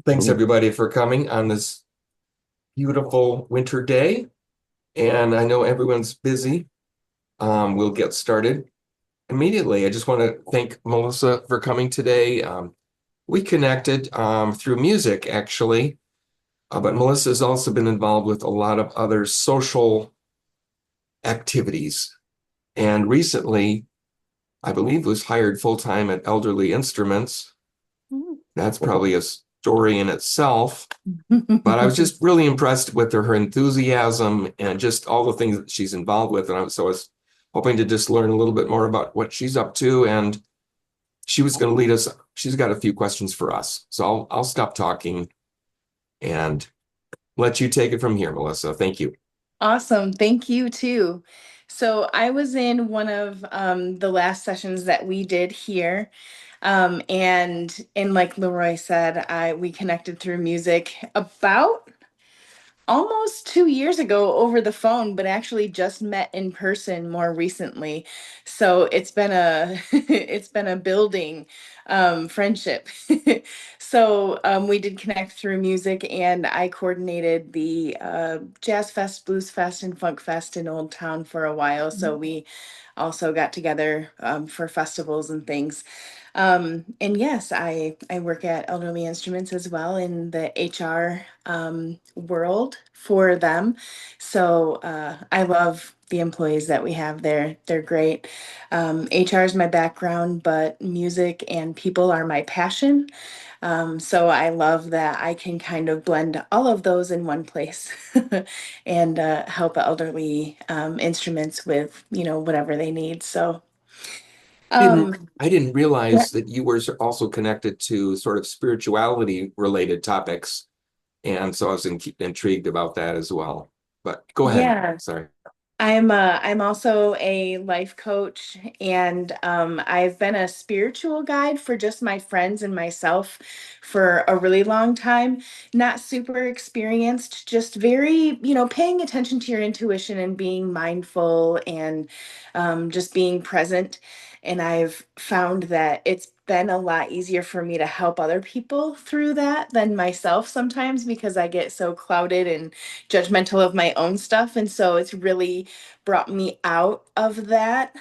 Thanks everybody for coming on this beautiful winter day. And I know everyone's busy. We'll get started immediately. I just want to thank Melissa for coming today. We connected through music, actually, but Melissa has also been involved with a lot of other social activities. And recently, I believe, was hired full-time at Elderly Instruments. That's probably a story in itself. But I was just really impressed with her enthusiasm and just all the things that she's involved with. And I was hoping to just learn a little bit more about what she's up to. And she was going to lead us. She's got a few questions for us. So I'll stop talking and let you take it from here, Melissa. Thank you. Awesome. Thank you too. So I was in one of the last sessions that we did here. And like Leroy said, I we connected through music about almost 2 years ago over the phone, but actually just met in person more recently. So it's been a it's been a building friendship. So we did connect through music, and I coordinated the Jazz Fest, Blues Fest, and Funk Fest in Old Town for a while. So we also got together for festivals and things. And yes, I work at Elderly Instruments as well in the HR world for them. So I love the employees that we have there. They're great. HR is my background, but music and people are my passion. So I love that I can kind of blend all of those in one place and help elderly instruments with, whatever they need. So, Didn't um, I didn't realize that you were also connected to sort of spirituality related topics. And so I was intrigued about that as well. But go ahead. yeah. Sorry. I'm also a life coach, and I've been a spiritual guide for just my friends and myself for a really long time. Not super experienced, just very, paying attention to your intuition and being mindful and just being present. And I've found that it's been a lot easier for me to help other people through that than myself sometimes, because I get so clouded and judgmental of my own stuff. And so it's really brought me out of that,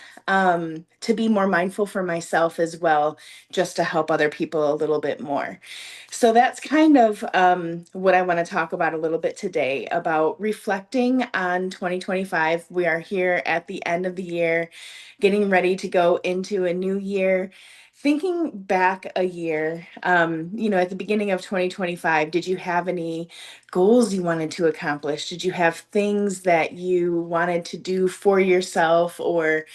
to be more mindful for myself as well, just to help other people a little bit more. So that's kind of what I want to talk about a little bit today, about reflecting on 2025. We are here at the end of the year, getting ready to go into a new year. Thinking back a year, at the beginning of 2025, did you have any goals you wanted to accomplish? Did you have things that you wanted to do for yourself, or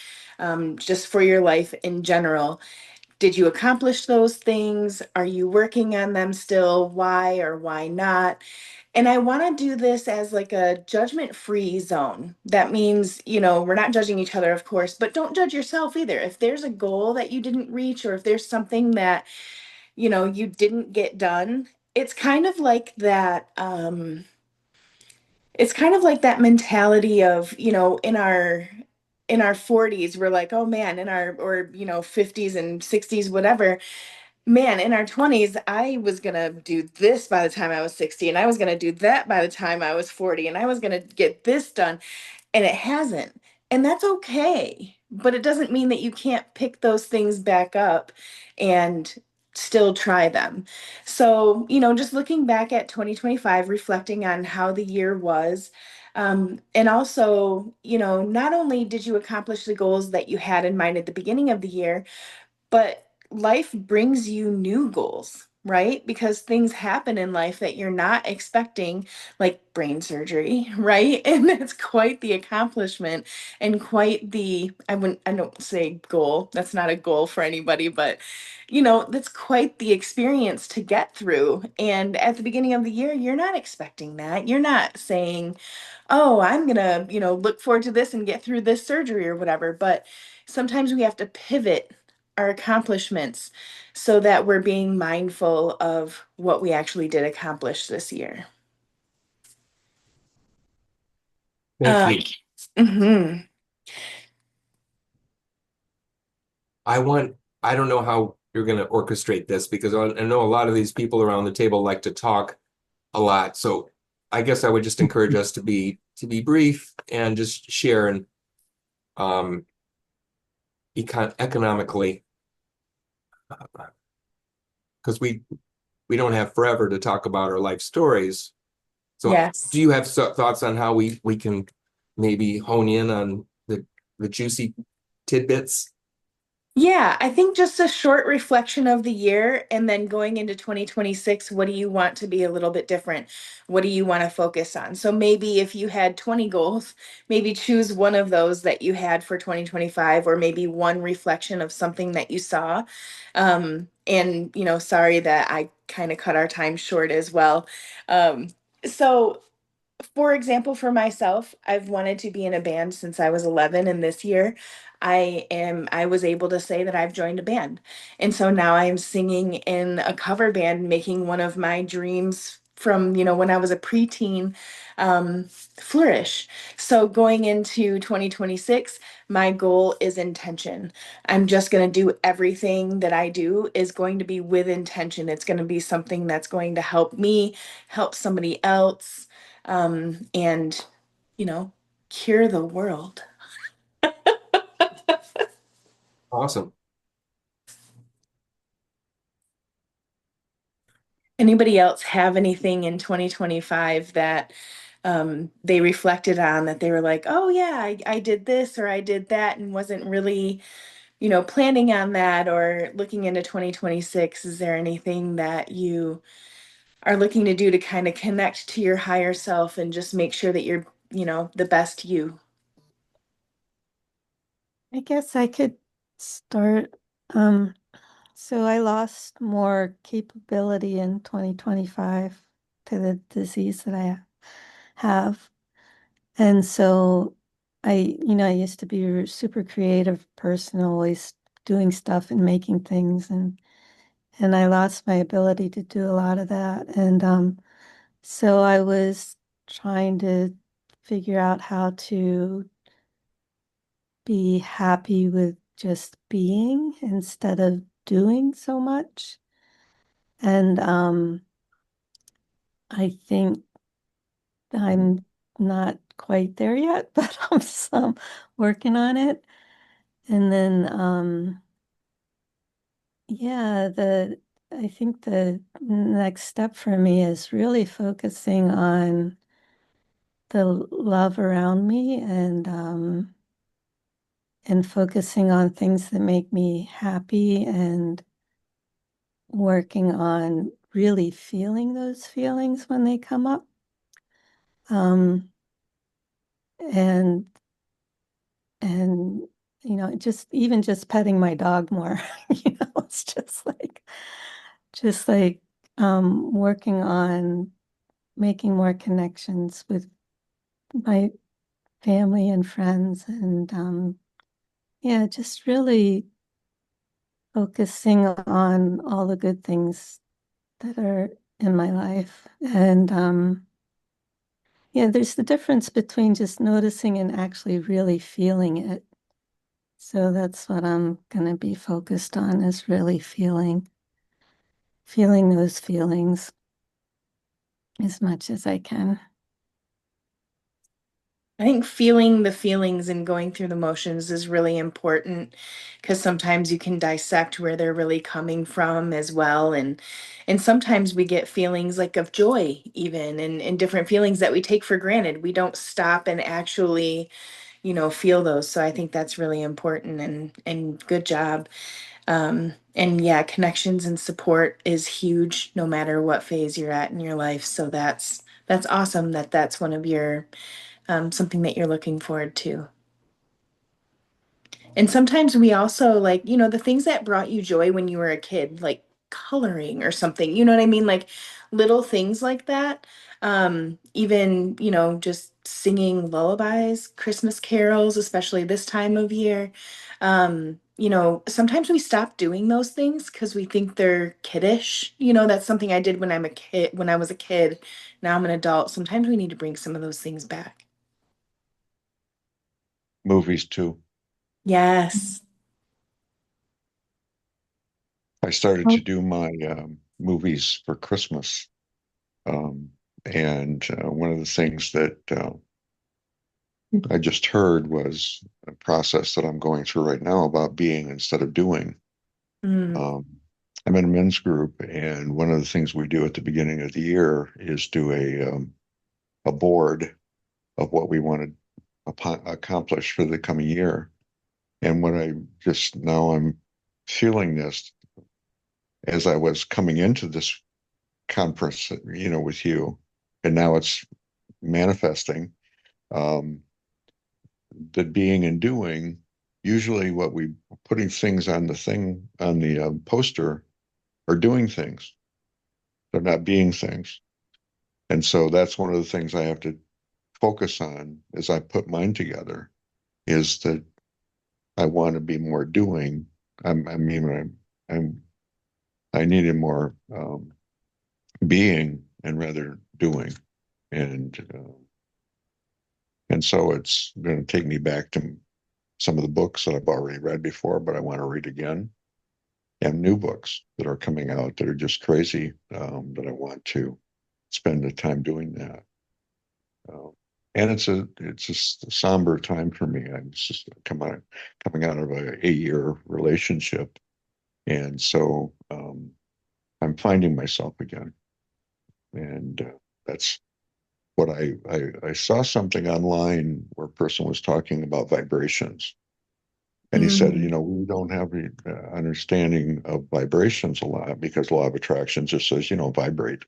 just for your life in general? Did you accomplish those things? Are you working on them still? Why or why not? And I want to do this as like a judgment-free zone. That means, we're not judging each other, of course, but don't judge yourself either. If there's a goal that you didn't reach, or if there's something that, you didn't get done, it's kind of like that. It's kind of like that mentality of, in our 40s, we're like, oh man, in our, or 50s and 60s, whatever, man, in our 20s, I was going to do this by the time I was 60, and I was going to do that by the time I was 40, and I was going to get this done, and it hasn't. And that's okay. But it doesn't mean that you can't pick those things back up and still try them. So, just looking back at 2025, reflecting on how the year was. And also, not only did you accomplish the goals that you had in mind at the beginning of the year, but life brings you new goals, right? Because things happen in life that you're not expecting, like brain surgery, right? And that's quite the accomplishment, and quite the, I don't say goal, that's not a goal for anybody, but that's quite the experience to get through. And at the beginning of the year, you're not expecting that. You're not saying, oh, I'm gonna, look forward to this and get through this surgery or whatever. But sometimes we have to pivot our accomplishments so that we're being mindful of what we actually did accomplish this year. Thank Um, you. mhm. I want, I don't know how you're going to orchestrate this because I know a lot of these people around the table like to talk a lot. So I guess I would just encourage us to be brief and just share and um, economically because we don't have forever to talk about our life stories. So do Yes. you have thoughts on how we can maybe hone in on the juicy tidbits? Yeah, I think just a short reflection of the year and then going into 2026, what do you want to be a little bit different? What do you want to focus on? So maybe if you had 20 goals, maybe choose one of those that you had for 2025, or maybe one reflection of something that you saw. And, sorry that I kind of cut our time short as well. So for example, for myself, I've wanted to be in a band since I was 11, and this year I was able to say that I've joined a band. And so now I'm singing in a cover band, making one of my dreams from, when I was a preteen, flourish. So going into 2026, my goal is intention. I'm just going to do everything that I do is going to be with intention. It's going to be something that's going to help me, help somebody else, and you know, cure the world. Awesome. Anybody else have anything in 2025 that they reflected on that they were like, oh yeah, I did this or I did that and wasn't really, planning on that, or looking into 2026? Is there anything that you are looking to do to kind of connect to your higher self and just make sure that you're, the best you? I guess I could start. Um, so I lost more capability in 2025 to the disease that I have. And so I used to be a super creative person, always doing stuff and making things, and I lost my ability to do a lot of that. And so I was trying to figure out how to be happy with just being instead of doing so much. And I think I'm not quite there yet, but I'm some working on it. And then yeah, the I think the next step for me is really focusing on the love around me, and focusing on things that make me happy, and working on really feeling those feelings when they come up. Um, and and just even just petting my dog more, it's just like working on making more connections with my family and friends, and yeah, just really focusing on all the good things that are in my life. And yeah, there's the difference between just noticing and actually really feeling it. So that's what I'm going to be focused on, is really feeling those feelings as much as I can. I think feeling the feelings and going through the motions is really important, because sometimes you can dissect where they're really coming from as well. And sometimes we get feelings like of joy even, and different feelings that we take for granted. We don't stop and actually, feel those. So I think that's really important, and good job. And yeah, connections and support is huge no matter what phase you're at in your life. So that's awesome that that's one of your something that you're looking forward to. And sometimes we also like, the things that brought you joy when you were a kid, like coloring or something, you know what I mean? Like little things like that. Even, just singing lullabies, Christmas carols, especially this time of year. Sometimes we stop doing those things because we think they're kiddish. That's something I did when I was a kid. Now I'm an adult. Sometimes we need to bring some of those things back. Movies too. Yes. I started Oh, to do my movies for Christmas. Um, and one of the things that I just heard was a process that I'm going through right now about being instead of doing. Mm, Um, I'm in a men's group, and one of the things we do at the beginning of the year is do a board of what we want to accomplish for the coming year. And what I just now I'm feeling this as I was coming into this conference, with you, and now it's manifesting. Um, that being and doing, usually what we putting things on the thing on the poster are doing things. They're not being things. And so that's one of the things I have to focus on as I put mine together is that I want to be more doing. I mean, I needed more being and rather doing. And so it's going to take me back to some of the books that I've already read before, but I want to read again, and new books that are coming out that are just crazy, that I want to spend the time doing that. Um, and it's a somber time for me. I'm just coming out of a 8-year relationship, and so I'm finding myself again. And that's what I saw something online where a person was talking about vibrations. And he said, mm, we don't have the understanding of vibrations a lot because law of attraction just says, vibrate.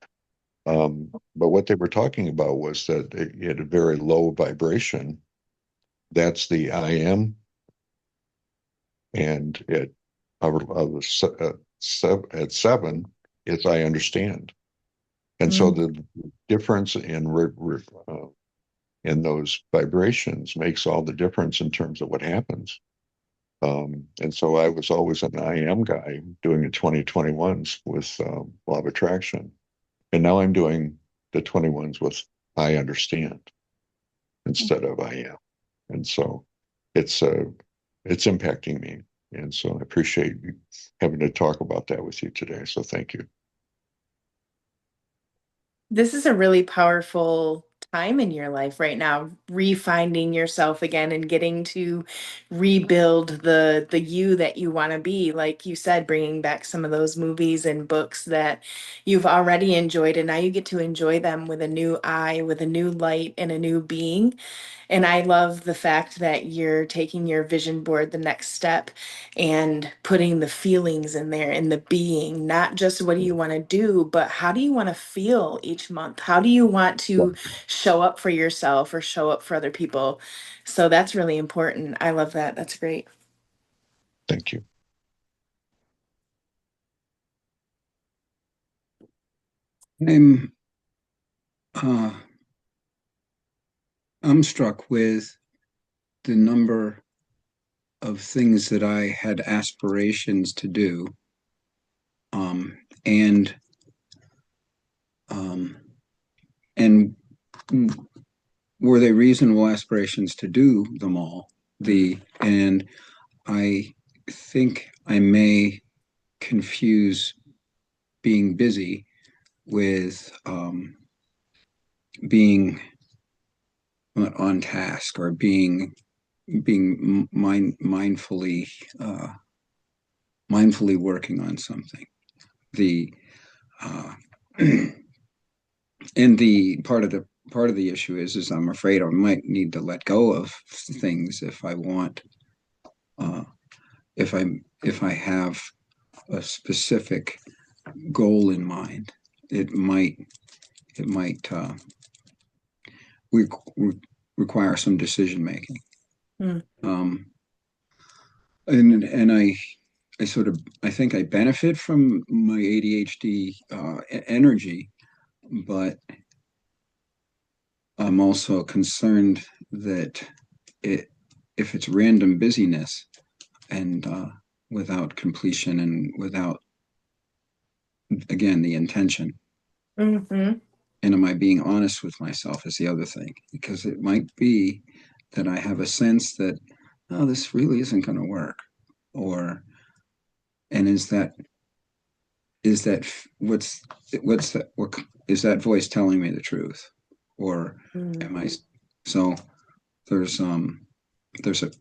But what they were talking about was that at a very low vibration, that's the I am, and at 7, it's I understand. And so mm, the difference in those vibrations makes all the difference in terms of what happens. And so I was always an I am guy doing the 2021s with law of attraction. And now I'm doing the 21s with I understand instead of I am. And so it's it's impacting me. And so I appreciate you having to talk about that with you today. So thank you. This is a really powerful time in your life right now, refinding yourself again and getting to rebuild the you that you want to be. Like you said, bringing back some of those movies and books that you've already enjoyed, and now you get to enjoy them with a new eye, with a new light, and a new being. And I love the fact that you're taking your vision board the next step and putting the feelings in there and the being, not just what do you want to do, but how do you want to feel each month? How do you want Well, to show up for yourself or show up for other people? So that's really important. I love that. That's great. thank you. I'm uh, I'm struck with the number of things that I had aspirations to do, and um, and were they reasonable aspirations to do them all? And I think I may confuse being busy with being on task or being uh, mindfully working on something. The uh, and the part of the issue is I'm afraid I might need to let go of things if I want uh, if I have a specific goal in mind. It might it might re- re- require some decision making. Mm, Um, and I sort of I think I benefit from my ADHD energy, but I'm also concerned that it if it's random busyness and without completion and without again the intention. mhm. And am I being honest with myself is the other thing, because it might be that I have a sense that, oh, this really isn't going to work, or and is that is that what's that? What is that voice telling me the truth, or Mm. am I? So there's there's a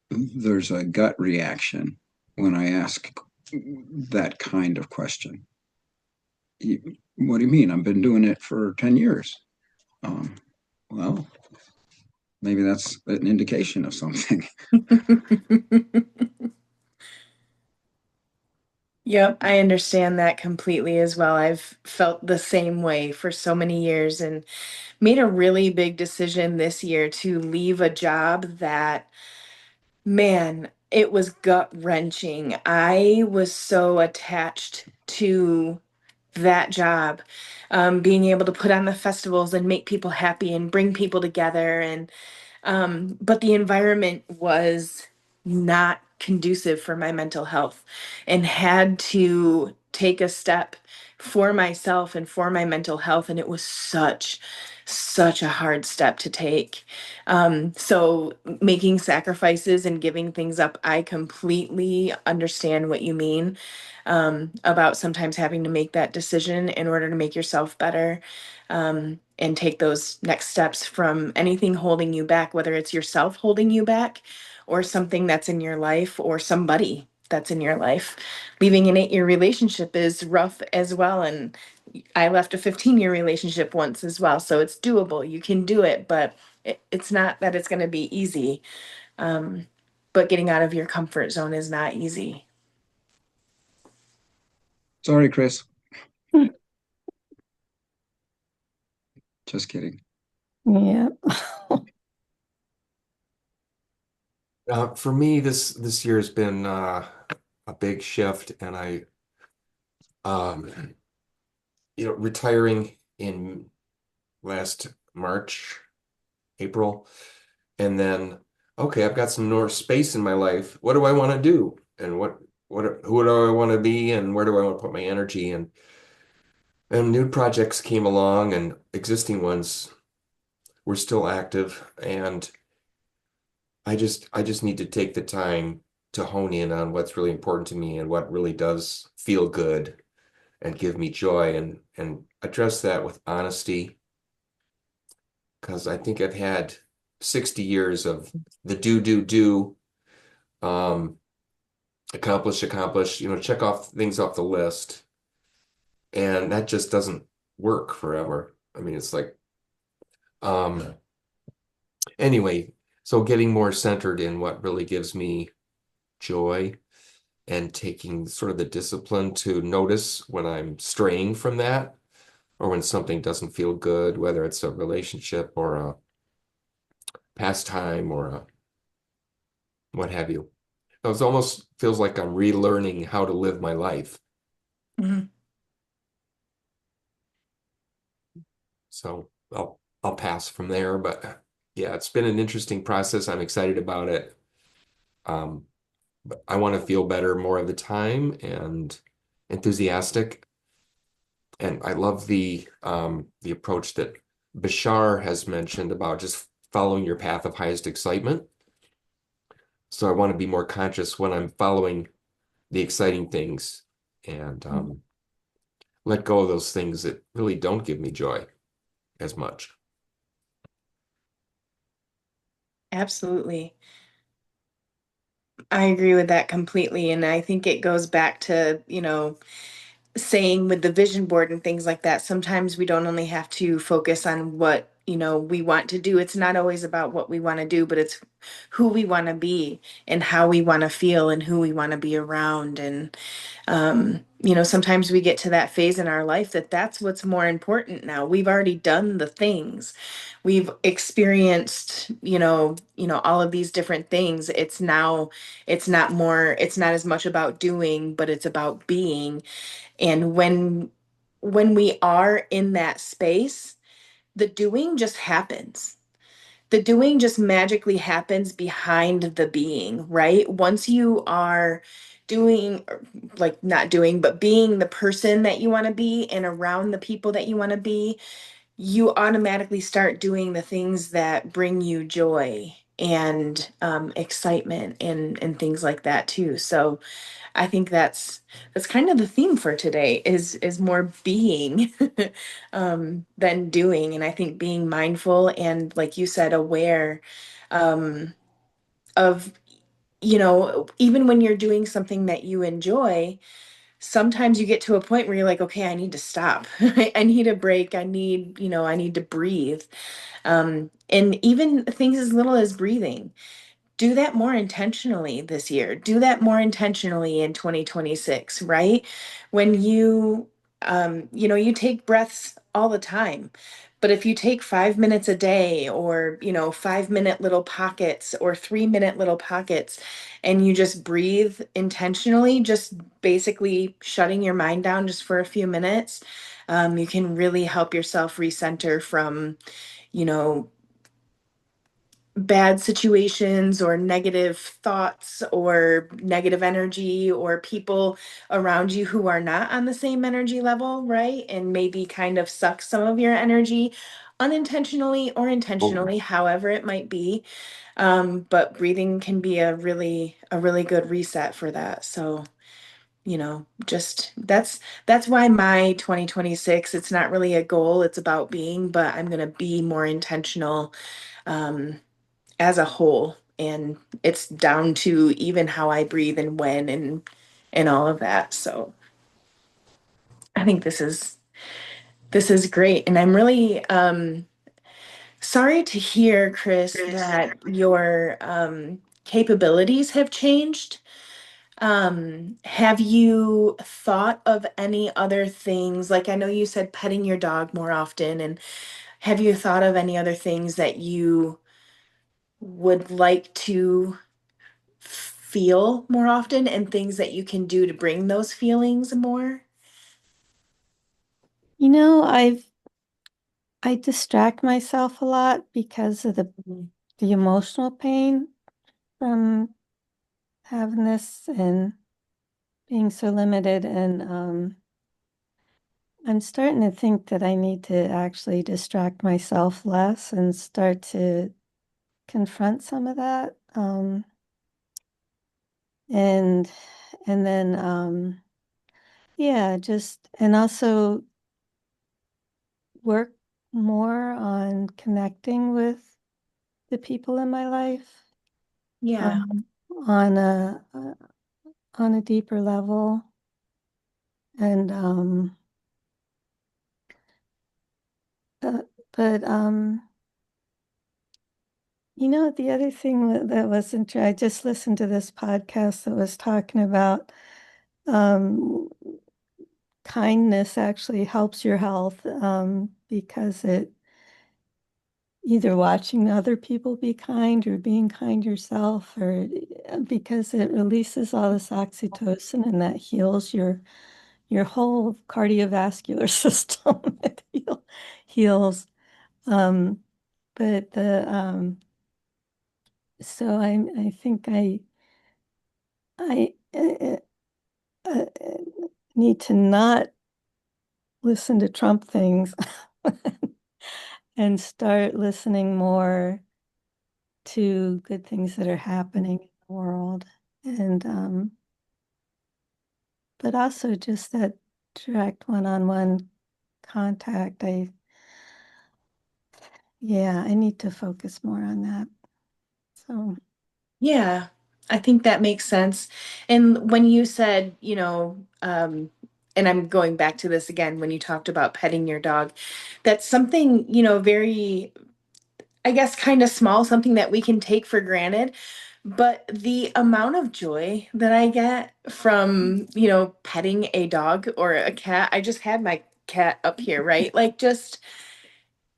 there's a gut reaction when I ask that kind of question. What do you mean? I've been doing it for 10 years. Um, well, maybe that's an indication of something. Yep, I understand that completely as well. I've felt the same way for so many years and made a really big decision this year to leave a job that, man, it was gut wrenching. I was so attached to that job, being able to put on the festivals and make people happy and bring people together. And but the environment was not conducive for my mental health and had to take a step for myself and for my mental health. And it was such a hard step to take. So making sacrifices and giving things up, I completely understand what you mean about sometimes having to make that decision in order to make yourself better, and take those next steps from anything holding you back, whether it's yourself holding you back or something that's in your life or somebody that's in your life. Leaving an 8-year relationship is rough as well. And I left a 15-year relationship once as well. So it's doable. You can do it, but it's not that it's going to be easy. Um, but getting out of your comfort zone is not easy. Sorry, Chris. Just kidding. Yeah. For me, this year has been a big shift, and um, retiring in last March, April, and then okay, I've got some more space in my life. What do I want to do, and who do I want to be, and where do I want to put my energy? And new projects came along, and existing ones were still active, and I just need to take the time to hone in on what's really important to me and what really does feel good and give me joy, and address that with honesty, because I think I've had 60 years of the do, um, accomplish, check off things off the list. And that just doesn't work forever. I mean, it's like, um, anyway, so getting more centered in what really gives me joy and taking sort of the discipline to notice when I'm straying from that or when something doesn't feel good, whether it's a relationship or a pastime or what have you. It almost feels like I'm relearning how to live my life. Mhm. So I'll pass from there, but yeah, it's been an interesting process. I'm excited about it. Um, but I want to feel better more of the time and enthusiastic. And I love the approach that Bashar has mentioned about just following your path of highest excitement. So I want to be more conscious when I'm following the exciting things and let go of those things that really don't give me joy as much. Absolutely. I agree with that completely. And I think it goes back to, saying with the vision board and things like that, sometimes we don't only have to focus on what, we want to do. It's not always about what we want to do, but it's who we want to be and how we want to feel and who we want to be around. And sometimes we get to that phase in our life that that's what's more important now. We've already done the things. We've experienced, all of these different things. It's not as much about doing, but it's about being. And when we are in that space, the doing just happens. The doing just magically happens behind the being, right? Once you are doing, or, like not doing, but being the person that you want to be and around the people that you want to be, you automatically start doing the things that bring you joy. and excitement and things like that too. So I think that's kind of the theme for today is more being than doing. And I think being mindful and, like you said, aware um, of, even when you're doing something that you enjoy, sometimes you get to a point where you're like, okay, I need to stop. I need a break. I need to breathe. And even things as little as breathing, do that more intentionally this year. Do that more intentionally in 2026, right? When you take breaths all the time. But if you take 5 minutes a day, or 5 minute little pockets or 3 minute little pockets, and you just breathe intentionally, just basically shutting your mind down just for a few minutes, you can really help yourself recenter from, you know, bad situations or negative thoughts or negative energy or people around you who are not on the same energy level, right? And maybe kind of suck some of your energy unintentionally or intentionally, however it might be. But breathing can be a really good reset for that. So, just that's why my 2026, it's not really a goal, it's about being, but I'm going to be more intentional um as a whole, and it's down to even how I breathe and when and all of that. So I think this is great, and I'm really sorry to hear, Chris, that your capabilities have changed. Have you thought of any other things? Like, I know you said petting your dog more often, and have you thought of any other things that you would like to feel more often, and things that you can do to bring those feelings more? You know, I distract myself a lot because of Mhm. the emotional pain from having this and being so limited. And I'm starting to think that I need to actually distract myself less and start to confront some of that. And and then yeah, just and also work more on connecting with the people in my life Yeah. um, on a deeper level. And uh, but the other thing that was interesting, I just listened to this podcast that was talking about um, kindness actually helps your health because it either watching other people be kind or being kind yourself, or because it releases all this oxytocin and that heals your whole cardiovascular system. It heals. Um, but the so I think I uh, need to not listen to Trump things and start listening more to good things that are happening in the world. And but also just that direct one-on-one contact. Yeah, I need to focus more on that. So Yeah, I think that makes sense. And when you said, and I'm going back to this again, when you talked about petting your dog, that's something, very, I guess, kind of small, something that we can take for granted. But the amount of joy that I get from, petting a dog or a cat, I just had my cat up here, right? Like,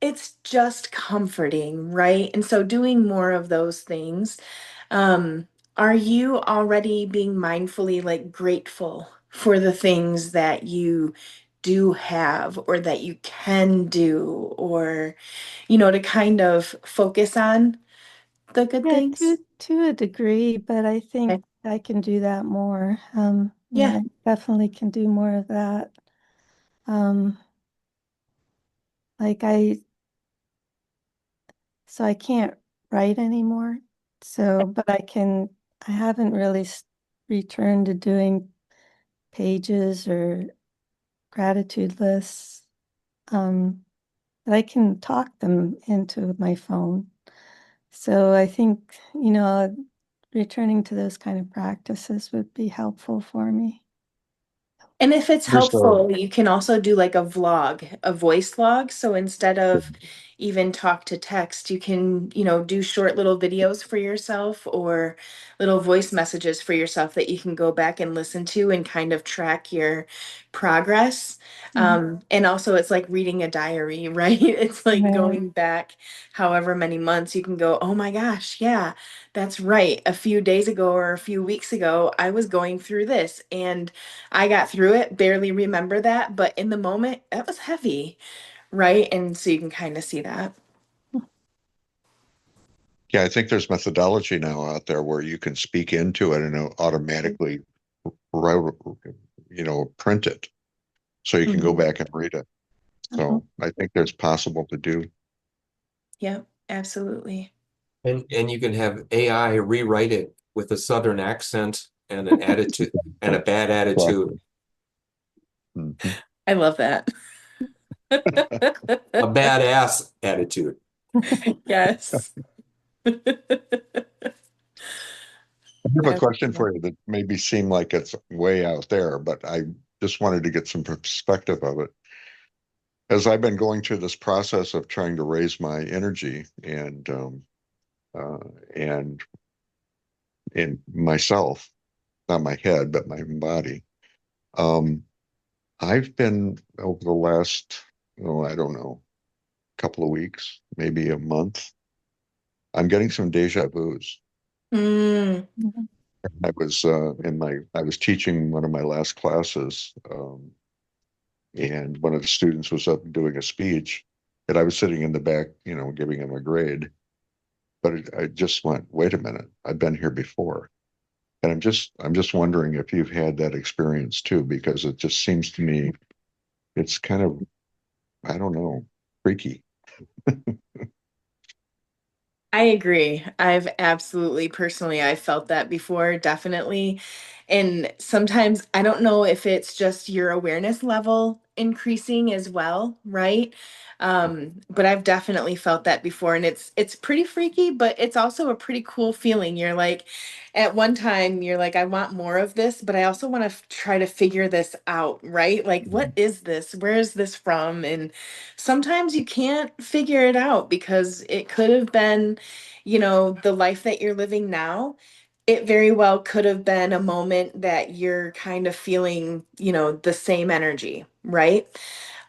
it's just comforting, right? And so doing more of those things. Are you already being mindfully, like, grateful for the things that you do have or that you can do, or, to kind of focus on the good yeah, things? to a degree, but I Okay. think I can do that more. Yeah, Yeah. I definitely can do more of that. Um, like so I can't write anymore. So, but I haven't really returned to doing pages or gratitude lists. But I can talk them into my phone. So I think, returning to those kind of practices would be helpful for me. And if it's There's a helpful, you can also do like a vlog, a voice log. So instead of even talk to text, you can, do short little videos for yourself or little voice messages for yourself that you can go back and listen to and kind of track your progress. And also, it's like reading a diary, right? It's like Right. going back however many months you can go, oh my gosh, yeah, that's right. A few days ago or a few weeks ago, I was going through this and I got through it, barely remember that, but in the moment, that was heavy, right? And so you can kind of see that. Yeah, I think there's methodology now out there where you can speak into it and it'll automatically write, print it so you can go Mhm. back and read it. Uh-huh. So I think there's possible to do. Yep, absolutely. And you can have AI rewrite it with a Southern accent and an attitude and a bad Well, attitude, mhm. I love that. a badass attitude. Yes. I have a That's question cool. for you that maybe seem like it's way out there, but I just wanted to get some perspective of it. As I've been going through this process of trying to raise my energy uh, and in myself, not my head, but my body. Um, I've been over the last, oh, I don't know, couple of weeks, maybe a month. I'm getting some deja vus. Mm, Mhm. I was teaching one of my last classes, and one of the students was up doing a speech, and I was sitting in the back, giving him a grade. But I just went, wait a minute, I've been here before. And I'm just wondering if you've had that experience too, because it just seems to me it's kind of, I don't know, freaky. I agree. I've absolutely personally, I felt that before, definitely. And sometimes I don't know if it's just your awareness level increasing as well, right? But I've definitely felt that before and it's pretty freaky, but it's also a pretty cool feeling. You're like at one time you're like I want more of this, but I also want to try to figure this out, right? Like what is this? Where is this from? And sometimes you can't figure it out because it could have been, the life that you're living now. It very well could have been a moment that you're kind of feeling, the same energy, right?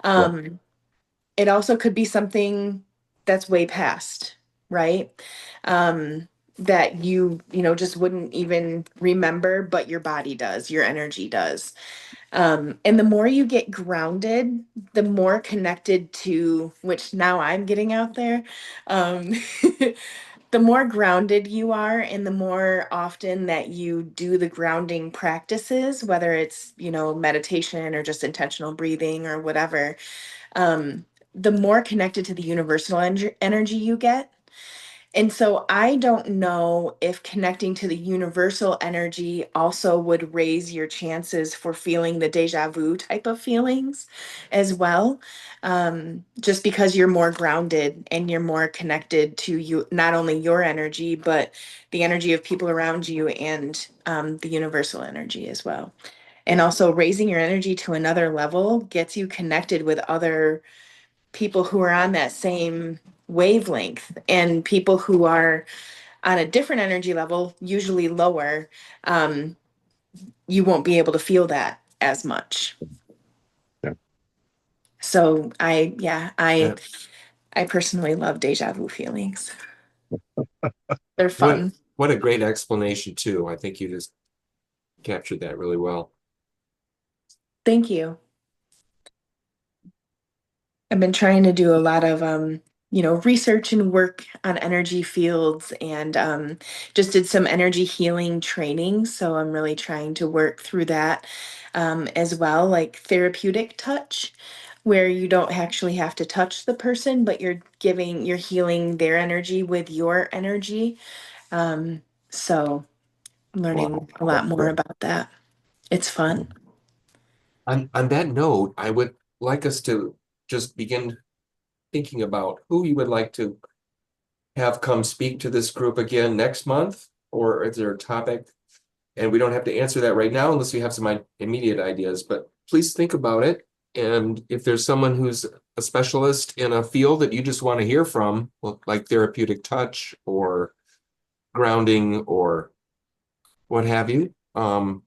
Yeah, Um, it also could be something that's way past, right? Um, that just wouldn't even remember, but your body does, your energy does. And the more you get grounded, the more connected to, which now I'm getting out there, um, the more grounded you are, and the more often that you do the grounding practices, whether it's, meditation or just intentional breathing or whatever, um, the more connected to the universal energy you get. And so I don't know if connecting to the universal energy also would raise your chances for feeling the deja vu type of feelings as well. Just because you're more grounded and you're more connected to you, not only your energy, but the energy of people around you and the universal energy as well. And yeah, also raising your energy to another level gets you connected with other people who are on that same wavelength, and people who are on a different energy level, usually lower, um, you won't be able to feel that as much. yeah. So yeah, Yeah. I personally love deja vu feelings. They're What fun. what a great explanation too. I think you just captured that really well. Thank you. I've been trying to do a lot of research and work on energy fields, and just did some energy healing training. So I'm really trying to work through that as well, like therapeutic touch, where you don't actually have to touch the person, but you're healing their energy with your energy. So learning Wow, a lot that's more great. about that. It's fun. On that note, I would like us to just begin thinking about who you would like to have come speak to this group again next month, or is there a topic? And we don't have to answer that right now unless you have some immediate ideas, but please think about it. And if there's someone who's a specialist in a field that you just want to hear from, well, like therapeutic touch or grounding or what have you, can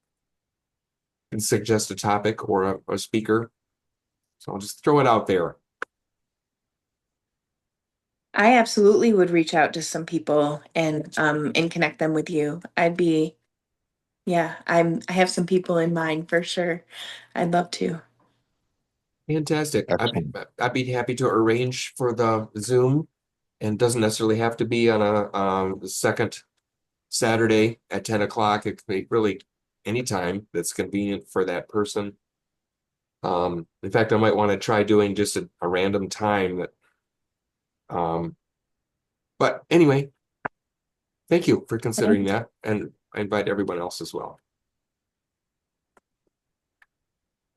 suggest a topic or a speaker. So I'll just throw it out there. I absolutely would reach out to some people and connect them with you. Yeah, I have some people in mind for sure. I'd love to. Fantastic. Excellent. I'd be happy to arrange for the Zoom, and doesn't necessarily have to be on a the second Saturday at 10 o'clock. It can be really anytime that's convenient for that person. In fact, I might want to try doing just a random time that but anyway, thank you for considering that, and I invite everyone else as well.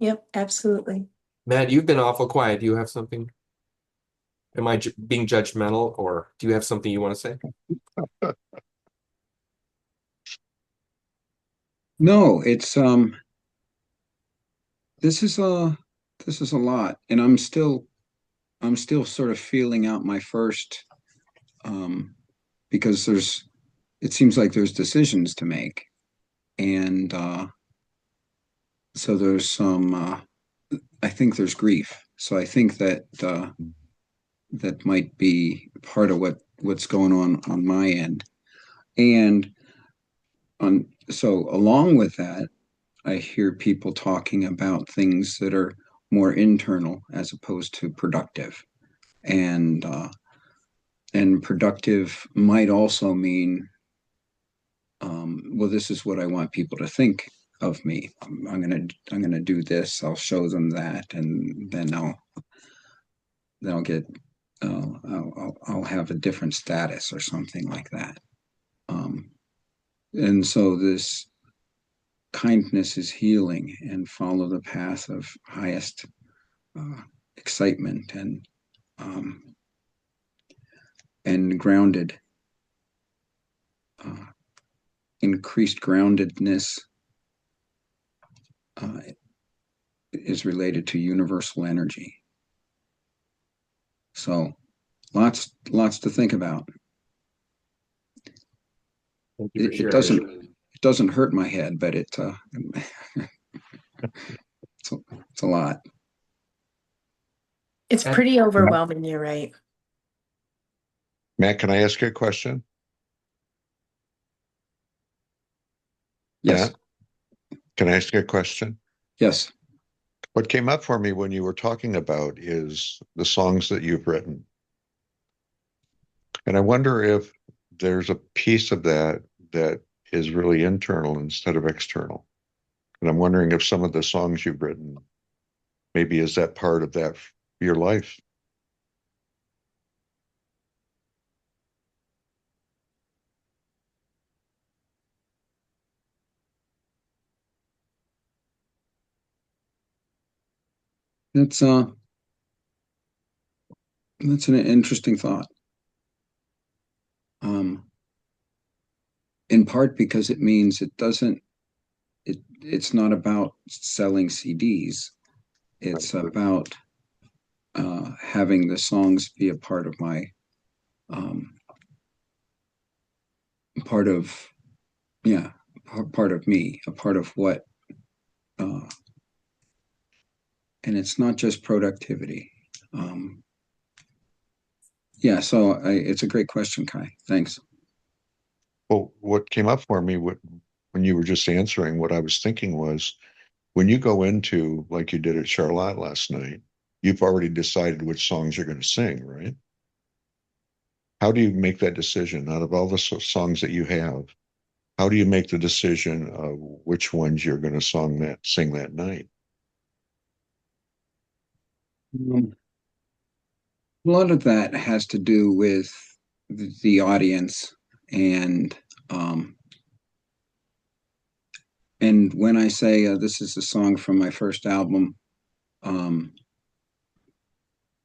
Yep, absolutely. Matt, you've been awful quiet. Do you have something? Am I being judgmental, or do you have something you want to say? No, it's this is a lot, and I'm still sort of feeling out my first because it seems like there's decisions to make, and so there's some I think there's grief. So I think that that might be part of what's going on my end. And on so along with that, I hear people talking about things that are more internal as opposed to productive. And productive might also mean, well, this is what I want people to think of me. I'm gonna do this. I'll show them that, and then they'll get I'll have a different status or something like that. Um, and so this kindness is healing, and follow the path of highest uh, excitement um, and grounded, uh, increased groundedness uh, is related to universal energy. So lots to think about. Thank you for It sharing. doesn't hurt my head, but it's, a, it's a lot. It's And pretty overwhelming, you're right. Matt, can I ask you a question? Yes. Matt, can I ask you a question? Yes. What came up for me when you were talking about is the songs that you've written. And I wonder if there's a piece of that that is really internal instead of external. And I'm wondering if some of the songs you've written, maybe is that part of that your life? That's uh that's an interesting thought. Um, in part because it means it's not about selling CDs. It's about having the songs be a part of my um, part of yeah part of me, a part of what uh, and it's not just productivity. um, yeah, so it's a great question, Kai. Thanks. Well, what came up for me when you were just answering, what I was thinking was when you go into, like you did at Charlotte last night, you've already decided which songs you're going to sing, right? How do you make that decision out of all the songs that you have? How do you make the decision of which ones you're going to sing that night? A lot of that has to do with the audience and and when I say this is a song from my first album,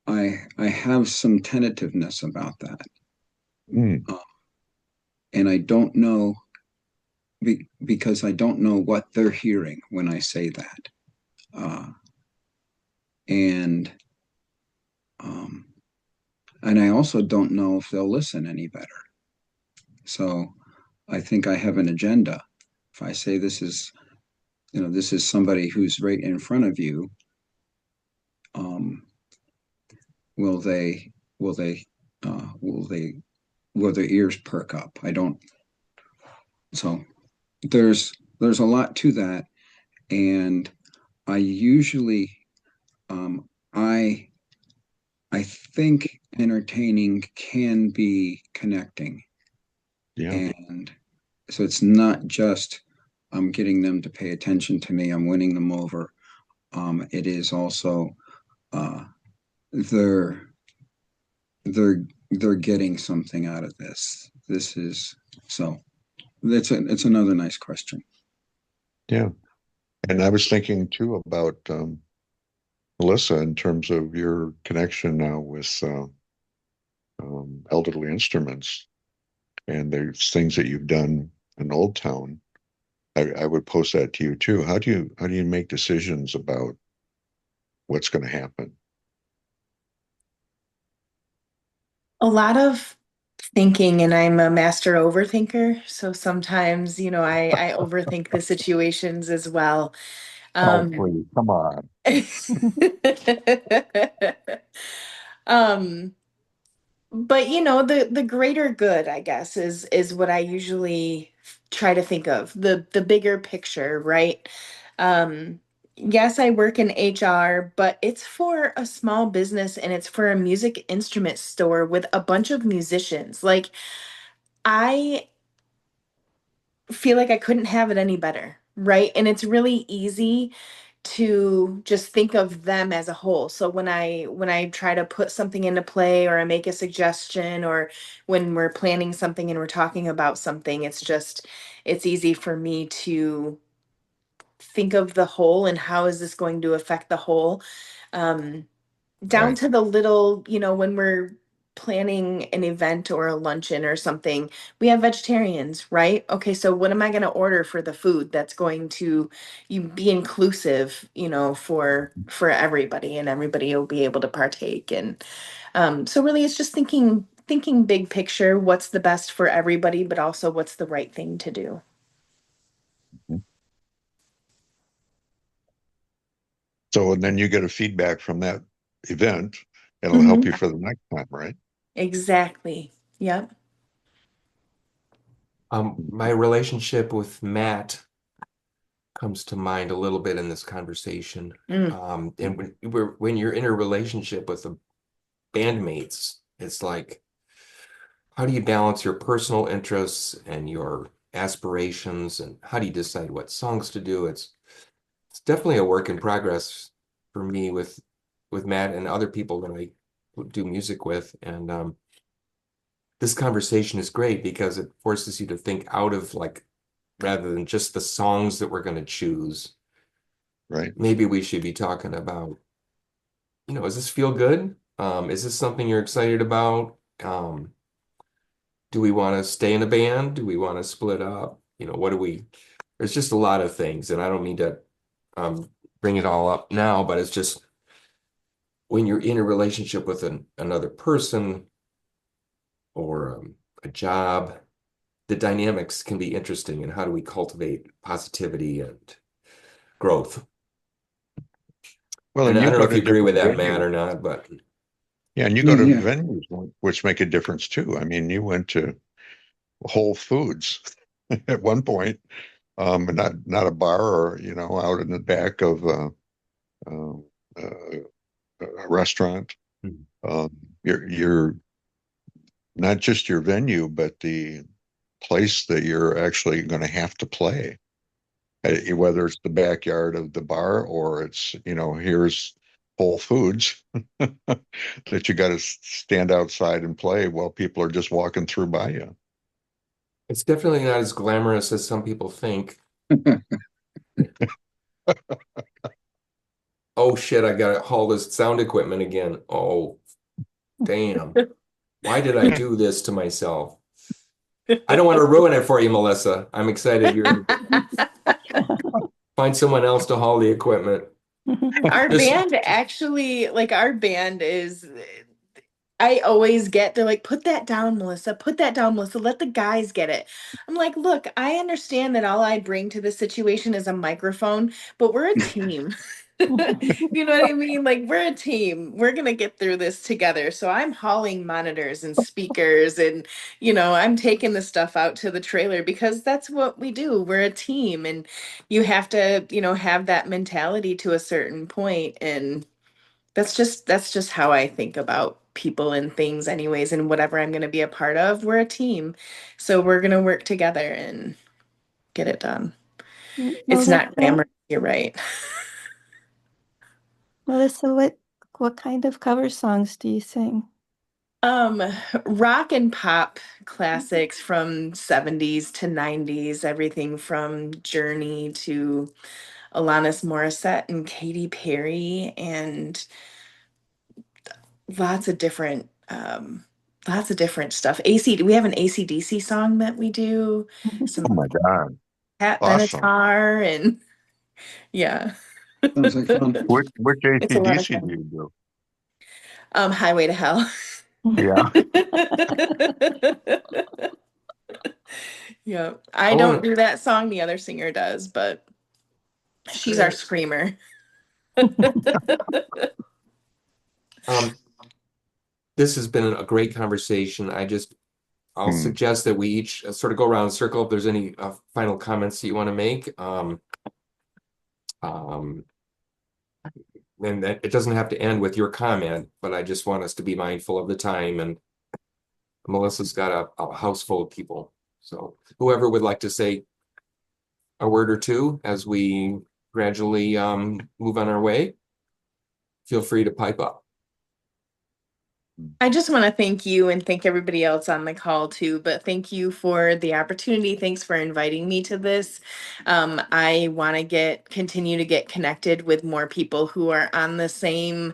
I have some tentativeness about that, Mm, and I don't know because I don't know what they're hearing when I say that, uh, and um, and I also don't know if they'll listen any better. So I think I have an agenda. If I say this is, this is somebody who's right in front of you, um, will they, will they, will they, will their ears perk up? I don't. So there's a lot to that, and I usually, um, I I think entertaining can be connecting, yeah. and so it's not just I'm getting them to pay attention to me, I'm winning them over. It is also uh, they're they're getting something out of this. This is so it's another nice question. Yeah. And I was thinking too about Melissa in terms of your connection now with elderly instruments and there's things that you've done in Old Town. I would post that to you too. How do you make decisions about what's going to happen? A lot of thinking, and I'm a master overthinker. So sometimes, I overthink the situations as well. Oh, Um, please, come on. um, but the greater good, I guess, is what I usually try to think of, the bigger picture, right? Um, yes, I work in HR, but it's for a small business and it's for a music instrument store with a bunch of musicians. Like, I feel like I couldn't have it any better, right? And it's really easy to just think of them as a whole. So when I try to put something into play, or I make a suggestion, or when we're planning something and we're talking about something, it's easy for me to think of the whole and how is this going to affect the whole. Um, Down Right. to the little, when we're planning an event or a luncheon or something, we have vegetarians, right? Okay, so what am I going to order for the food that's going to be inclusive, for everybody, and everybody will be able to partake. And so really it's just thinking big picture, what's the best for everybody, but also what's the right thing to do. So, and then you get a feedback from that event. It'll help Hmm. you for the next time, right? Exactly. Yep. My relationship with Matt comes to mind a little bit in this conversation. Mm. And when you're in a relationship with the bandmates, it's like, how do you balance your personal interests and your aspirations, and how do you decide what songs to do? It's definitely a work in progress for me with Matt and other people that I do music with. And this conversation is great because it forces you to think out of, like, rather than just the songs that we're going to choose. Right. Maybe we should be talking about, does this feel good? Is this something you're excited about? Do we want to stay in a band? Do we want to split up? What do we, there's just a lot of things, and I don't mean to bring it all up now, but it's just when you're in a relationship with another person or a job, the dynamics can be interesting, and how do we cultivate positivity and growth? Well, And and I you don't know go if to you agree with different that, Matt, venues. or not, but Yeah, and you go Yeah, to yeah, venues which make a difference too. I mean, you went to Whole Foods at one point, and not a bar or out in the back of uh, uh, a restaurant. Mhm. Um, you're not just your venue, but the place that you're actually going to have to play. Whether it's the backyard of the bar or it's, here's Whole Foods that you got to stand outside and play while people are just walking through by you. It's definitely not as glamorous as some people think. Oh shit, I gotta haul this sound equipment again. Oh, damn. Why did I do this to myself? I don't want to ruin it for you, Melissa. I'm excited you're find someone else to haul the equipment. Our This band actually, like our band is, I always get, they're like, put that down, Melissa, put that down, Melissa, let the guys get it. I'm like, look, I understand that all I bring to the situation is a microphone, but we're a team. You know what I mean? Like, we're a team. We're going to get through this together. So I'm hauling monitors and speakers and, I'm taking the stuff out to the trailer because that's what we do. We're a team and you have to, have that mentality to a certain point. And that's just how I think about people and things anyways, and whatever I'm going to be a part of, we're a team. So we're going to work together and get it done. It's not Melissa, glamorous, you're right. Melissa, what kind of cover songs do you sing? Um, Rock and pop classics from 70s to 90s, everything from Journey to Alanis Morissette and Katy Perry and lots of different lots of different stuff. We have an AC/DC song that we do, Oh some my God. Pat Awesome. Benatar and yeah. Sounds like fun. Which It's a lot of AC/DC do fun. you do? Highway to Hell. Yeah. Yeah. I I don't want do that song, the other singer does, but she's our to screamer. um this has been a great conversation. I'll Hmm. suggest that we each sort of go around in a circle if there's any final comments that you want to make. Um, and that it doesn't have to end with your comment, but I just want us to be mindful of the time. And Melissa's got a house full of people. So whoever would like to say a word or two as we gradually move on our way, feel free to pipe up. I just want to thank you and thank everybody else on the call too, but thank you for the opportunity. Thanks for inviting me to this. I want to continue to get connected with more people who are on the same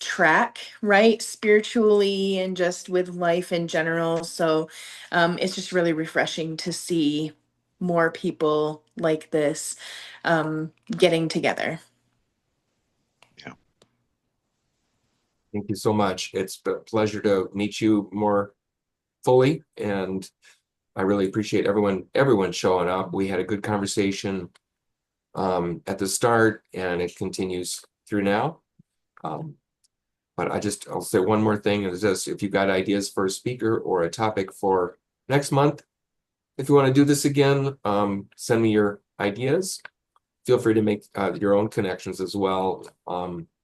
track, right? Spiritually and just with life in general. So it's just really refreshing to see more people like this getting together. Yeah. Thank you so much. It's a pleasure to meet you more fully, and I really appreciate everyone showing up. We had a good conversation at the start, and it continues through now. But I'll say one more thing is this: if you've got ideas for a speaker or a topic for next month, if you want to do this again, send me your ideas. Feel free to make your own connections as well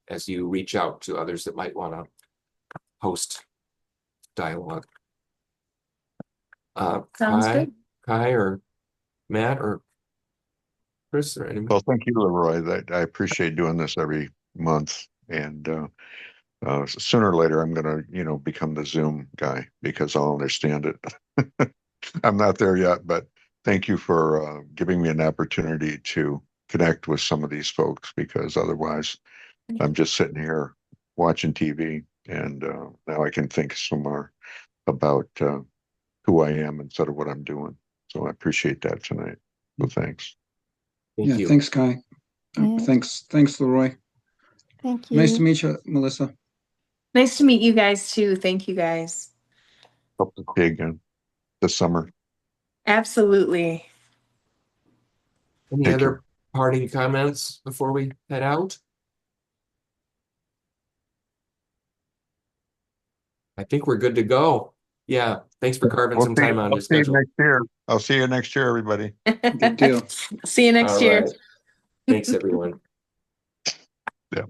as you reach out to others that might want to host dialogue. Sounds good. Kai or Matt or Chris or anyone? Well, thank you, Leroy. I appreciate doing this every month. And sooner or later, I'm going to, become the Zoom guy because I'll understand it. I'm not there yet, but thank you for giving me an opportunity to connect with some of these folks because otherwise I'm just sitting here watching TV and now I can think some more about who I am instead of what I'm doing. So I appreciate that tonight. So thanks. Thank Yeah, you. thanks, Kai. Yeah. Thanks, Leroy. Thank Nice to you. meet you, Melissa. Nice to meet you guys too. Thank you guys. Hope to see you again this summer. Absolutely. Any Take care. other parting comments before we head out? I think we're good to go. Yeah, thanks for carving some time on We'll your see you schedule. next year. I'll see you next year, everybody. Good deal. See you next All year. right. Thanks, everyone. Yeah.